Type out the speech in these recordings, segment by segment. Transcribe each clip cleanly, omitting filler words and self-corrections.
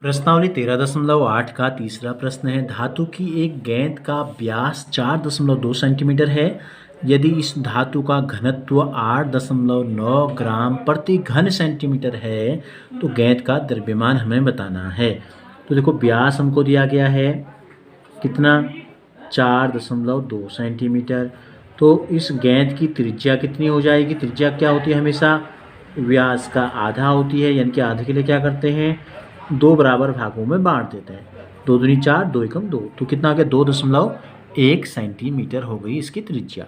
प्रश्नावली 13.8 का तीसरा प्रश्न है। धातु की एक गेंद का व्यास 4.2 सेंटीमीटर है। यदि इस धातु का घनत्व 8.9 ग्राम प्रति घन सेंटीमीटर है तो गेंद का द्रव्यमान हमें बताना है। तो देखो व्यास हमको दिया गया है कितना, 4.2 सेंटीमीटर। तो इस गेंद की त्रिज्या कितनी हो जाएगी? त्रिज्या क्या होती है? हमेशा व्यास का आधा होती है, यानी कि आधे के लिए क्या करते हैं, 2 बराबर भागों में बांट देते हैं। 2 दूनी 4, 2 एकम 2, तो कितना आ गया, 2.1 सेंटीमीटर हो गई इसकी त्रिज्या।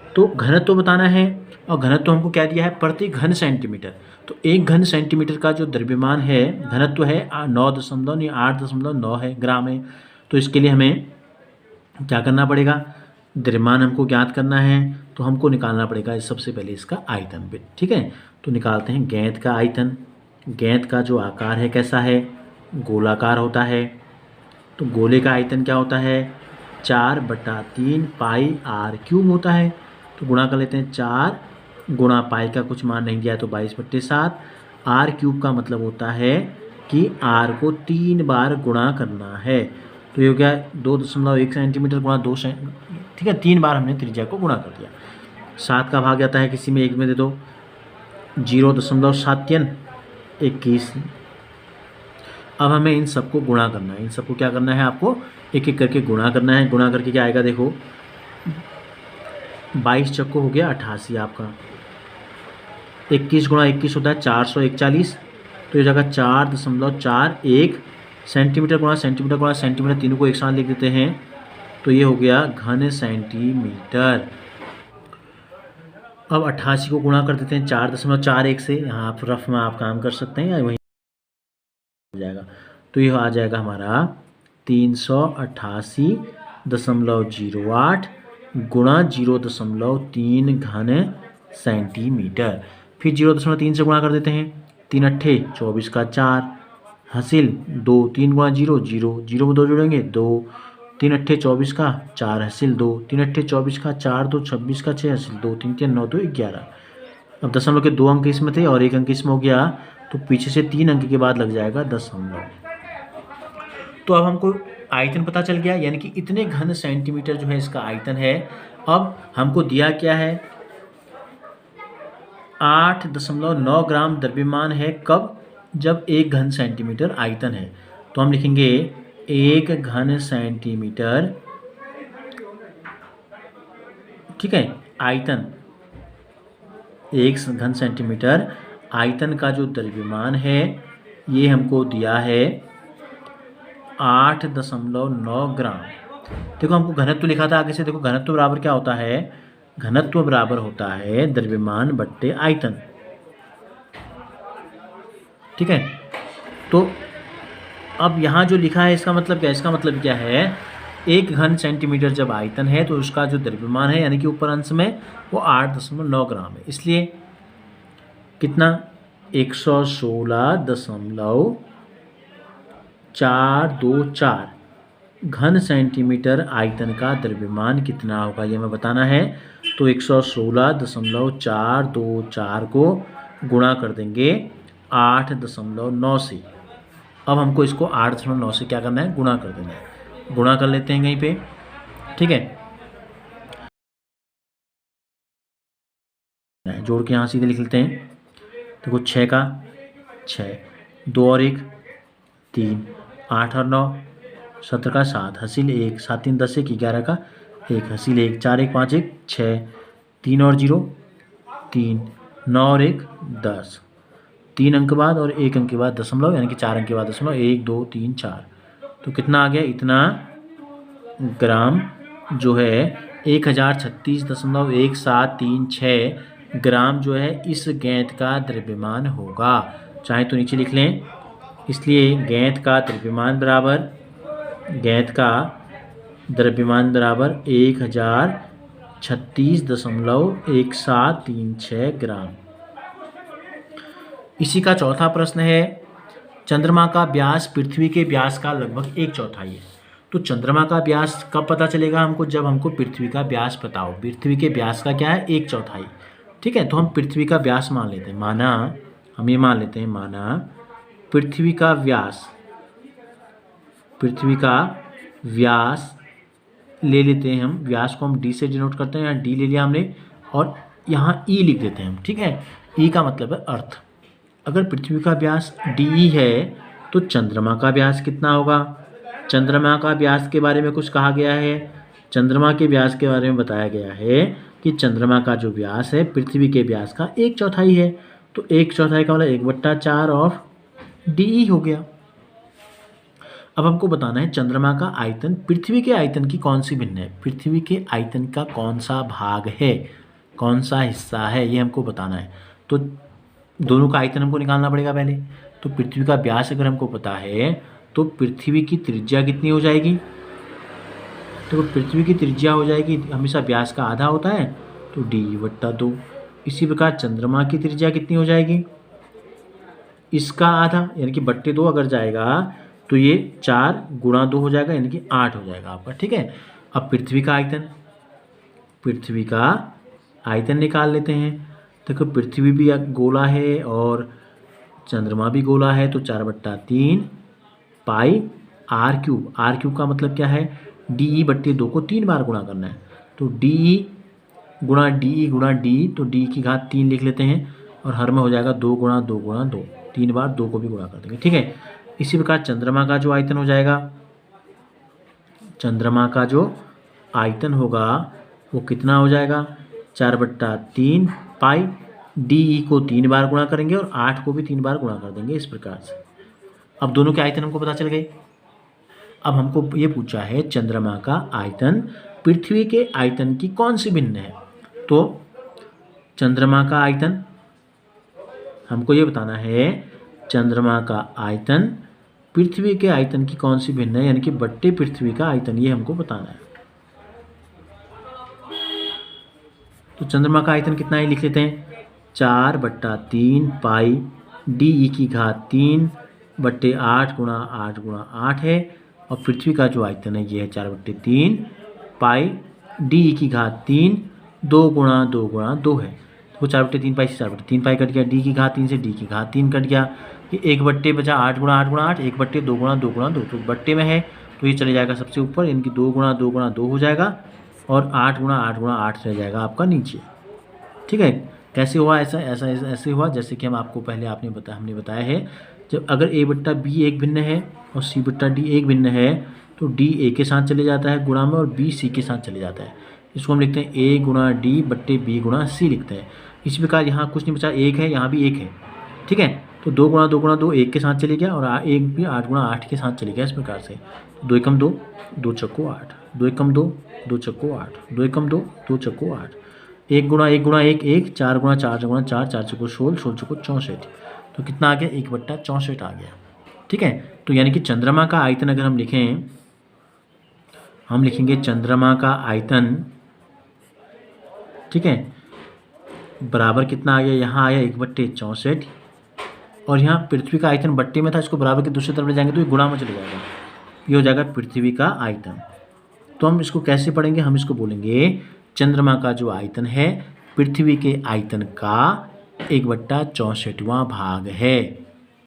तो घनत्व बताना है, और घनत्व हमको क्या दिया है, प्रति घन सेंटीमीटर। तो एक घन सेंटीमीटर का जो द्रव्यमान है, घनत्व है 8.9 है, ग्राम है। तो इसके लिए हमें क्या करना पड़ेगा, द्रव्यमान हमको ज्ञात करना है, तो हमको निकालना पड़ेगा सबसे पहले इसका आयतन। ठीक है, तो निकालते हैं गेंद का आयतन। गेंद का जो आकार है कैसा है, गोलाकार होता है। तो गोले का आयतन क्या होता है, 4/3 पाई आर क्यूब होता है। तो गुणा कर लेते हैं, 4 गुणा पाई का कुछ मान नहीं दिया तो 22/7। आर क्यूब का मतलब होता है कि आर को 3 बार गुणा करना है। तो ये हो गया 2.1 सेंटीमीटर गुणा 2 ठीक है, 3 बार हमने त्रिज्या को गुणा कर दिया। 7 का भाग जाता है किसी में एक में दे दो, 0.721। अब हमें इन सबको गुणा करना है, इन सबको क्या करना है, आपको एक एक करके गुणा करना है। गुणा करके क्या आएगा, देखो 22 चक्को हो गया 88 आपका। 21 गुणा 21 होता है 441। तो ये जगह 4.41 सेंटीमीटर गुणा सेंटीमीटर गुणा सेंटीमीटर, तीनों को एक साथ लिख देते हैं। तो ये हो गया घन सेंटीमीटर। अब 88 को गुणा कर देते हैं 4.41 से। यहाँ आप रफ में आप काम कर सकते हैं या वहीं हो जाएगा। तो ये आ जाएगा हमारा 388.08 गुणा 0.3 घन सेंटीमीटर। फिर 0.3 से गुणा कर देते हैं, 3 अट्ठे 24 का 4, हासिल 2, 3 गुणा 0 0, 0 में 2 जोड़ेंगे 2, 3 अट्ठे 24 का 4, हासिल 2, 3 अट्ठे 24 का 4, 2 26 का 6, हासिल 2, 3 3 9 2 11। अब दशमलव के 2 अंक इसमें थे और 1 अंक इसमें हो गया, तो पीछे से 3 अंक के बाद लग जाएगा दशमलव। तो अब हमको आयतन पता चल गया, यानी कि इतने घन सेंटीमीटर जो है इसका आयतन है। अब हमको दिया क्या है, 8.9 ग्राम द्रव्यमान है। कब, जब 1 घन सेंटीमीटर आयतन है। तो हम लिखेंगे 1 घन सेंटीमीटर, ठीक है, आयतन 1 घन सेंटीमीटर आयतन का जो द्रव्यमान है ये हमको दिया है 8.9 ग्राम। देखो हमको घनत्व लिखा था आगे से, देखो घनत्व बराबर क्या होता है, घनत्व बराबर होता है द्रव्यमान बट्टे आयतन। ठीक है, तो अब यहाँ जो लिखा है इसका मतलब क्या, इसका मतलब क्या है, 1 घन सेंटीमीटर जब आयतन है तो उसका जो द्रव्यमान है यानी कि ऊपर अंश में वो 8.9 ग्राम है। इसलिए कितना, 116.424 घन सेंटीमीटर आयतन का द्रव्यमान कितना होगा ये हमें बताना है। तो 116.424 को गुणा कर देंगे 8.9 से। अब हमको इसको 8.9 से क्या करना है, गुणा कर देना है। गुणा कर लेते हैं कहीं पे, ठीक है, जोड़ के यहाँ सीधे लिख लेते हैं। देखो 6 का 6, 2 और 1 3, 8 और 9 17 का 7, हासिल 1, 7 3 10 1 11 का 1, हासिल 1, 4 1 5 1 6, 3 और 0 3, 9 और 1 10, 3 अंक के बाद और 1 अंक के बाद दशमलव, यानी कि 4 अंक के बाद दशमलव, 1 2 3 4। तो कितना आ गया, इतना ग्राम जो है 1036.1736 ग्राम जो है इस गेंद का द्रव्यमान होगा। चाहे तो नीचे लिख लें। इसलिए गेंद का द्रव्यमान बराबर 1036.1736 ग्राम। इसी का चौथा प्रश्न है, चंद्रमा का व्यास पृथ्वी के व्यास का लगभग 1/4 है। तो चंद्रमा का व्यास कब पता चलेगा हमको, जब हमको पृथ्वी का व्यास पता हो। पृथ्वी के व्यास का क्या है, 1/4। ठीक है, तो हम पृथ्वी का व्यास मान लेते हैं, माना पृथ्वी का व्यास पृथ्वी का व्यास ले लेते हैं हम, व्यास को हम डी से डिनोट करते हैं, यहाँ डी ले लिया हमने और यहाँ ई लिख देते हैं हम, ठीक है। ई का मतलब है अर्थ। अगर पृथ्वी का व्यास डी है तो चंद्रमा का व्यास कितना होगा? चंद्रमा का व्यास के बारे में कुछ कहा गया है। चंद्रमा के व्यास के बारे में बताया गया है कि चंद्रमा का जो व्यास है पृथ्वी के व्यास का 1/4 है। तो 1/4 का मतलब 1/4 ऑफ डी हो गया। अब हमको बताना है चंद्रमा का आयतन पृथ्वी के आयतन की कौन सी भिन्न है, पृथ्वी के आयतन का कौन सा भाग है, कौन सा हिस्सा है, ये हमको बताना है। तो दोनों का आयतन हमको निकालना पड़ेगा पहले। तो पृथ्वी का व्यास अगर हमको पता है तो पृथ्वी की त्रिज्या कितनी हो जाएगी? तो पृथ्वी की त्रिज्या हो जाएगी, हमेशा व्यास का आधा होता है तो d/2। इसी प्रकार चंद्रमा की त्रिज्या कितनी हो जाएगी? इसका आधा यानी कि बट्टे 2 अगर जाएगा तो ये 4 × 2 हो जाएगा यानी कि 8 हो जाएगा आपका, ठीक है। अब पृथ्वी का आयतन, पृथ्वी का आयतन निकाल लेते हैं। देखो पृथ्वी भी गोला है और चंद्रमा भी गोला है, तो 4/3 पाई r³ का मतलब क्या है? de/2 को 3 बार गुणा करना है, तो de × de तो d की घात 3 लिख लेते हैं और हर में हो जाएगा 2 × 2 × 2, 3 बार 2 को भी गुणा कर देंगे, ठीक है। इसी प्रकार चंद्रमा का जो आयतन हो जाएगा, चंद्रमा का जो आयतन होगा वो कितना हो जाएगा? 4/3 पाई de को 3 बार गुणा करेंगे और 8 को भी 3 बार गुणा कर देंगे, इस प्रकार से। अब दोनों के आयतन हमको पता चल गए। अब हमको ये पूछा है चंद्रमा का आयतन पृथ्वी के आयतन की कौन सी भिन्न है। तो चंद्रमा का आयतन हमको ये बताना है, चंद्रमा का आयतन पृथ्वी के आयतन की कौन सी भिन्न है, यानी कि बट्टे पृथ्वी का आयतन, ये हमको बताना है। तो चंद्रमा का आयतन कितना है लिख लेते हैं, 4/3 पाई de की घात 3/8 × 8 × 8 है। और पृथ्वी का जो आयतन है ये है 4/3 पाई de की घात 3 2 × 2 × 2 है। तो 4/3 पाई से 4/3 पाई कट गया, d की घात 3 से d की घात 3 कट गया, ये 1/8 बचा 8 × 8 × 8, 1/2 × 2 × 2, तो बट्टे में है तो ये चले जाएगा सबसे ऊपर, यानी कि 2 × 2 × 2 हो जाएगा और 8 × 8 × 8 रह जाएगा आपका नीचे, ठीक है। कैसे हुआ ऐसा? ऐसे हुआ जैसे कि हम आपको पहले हमने बताया है, जब अगर a/b एक भिन्न है और c/d एक भिन्न है तो d a के साथ चले जाता है गुणा में और b c के साथ चले जाता है। इसको हम लिखते हैं a × d/b × c लिखते हैं। इसी प्रकार यहाँ कुछ नहीं बचा, 1 है, यहाँ भी 1 है, ठीक है। तो 2 × 2 × 2 1 के साथ चले गया और 1 भी 8 × 8 के साथ चले गया, इस प्रकार से। 2 × 2 2 × 8, 2 × 2 2 × 8, 2 × 2 2 × 8, 1 × 1 × 1 1, 4 × 4 × 4, 4 × 16, 16 × 64, तो कितना आ गया? 1/64 आ गया, ठीक है। तो यानी कि चंद्रमा का आयतन अगर हम लिखें, हम लिखेंगे चंद्रमा का आयतन, ठीक है, बराबर कितना आ गया? यहाँ आया 1/64 और यहाँ पृथ्वी का आयतन बट्टे में था, इसको बराबर के दूसरी तरफ ले जाएंगे तो ये गुणा में चले जाएगा, ये हो जाएगा पृथ्वी का आयतन। तो हम इसको कैसे पढ़ेंगे? हम इसको बोलेंगे चंद्रमा का जो आयतन है पृथ्वी के आयतन का 1/64वां भाग है।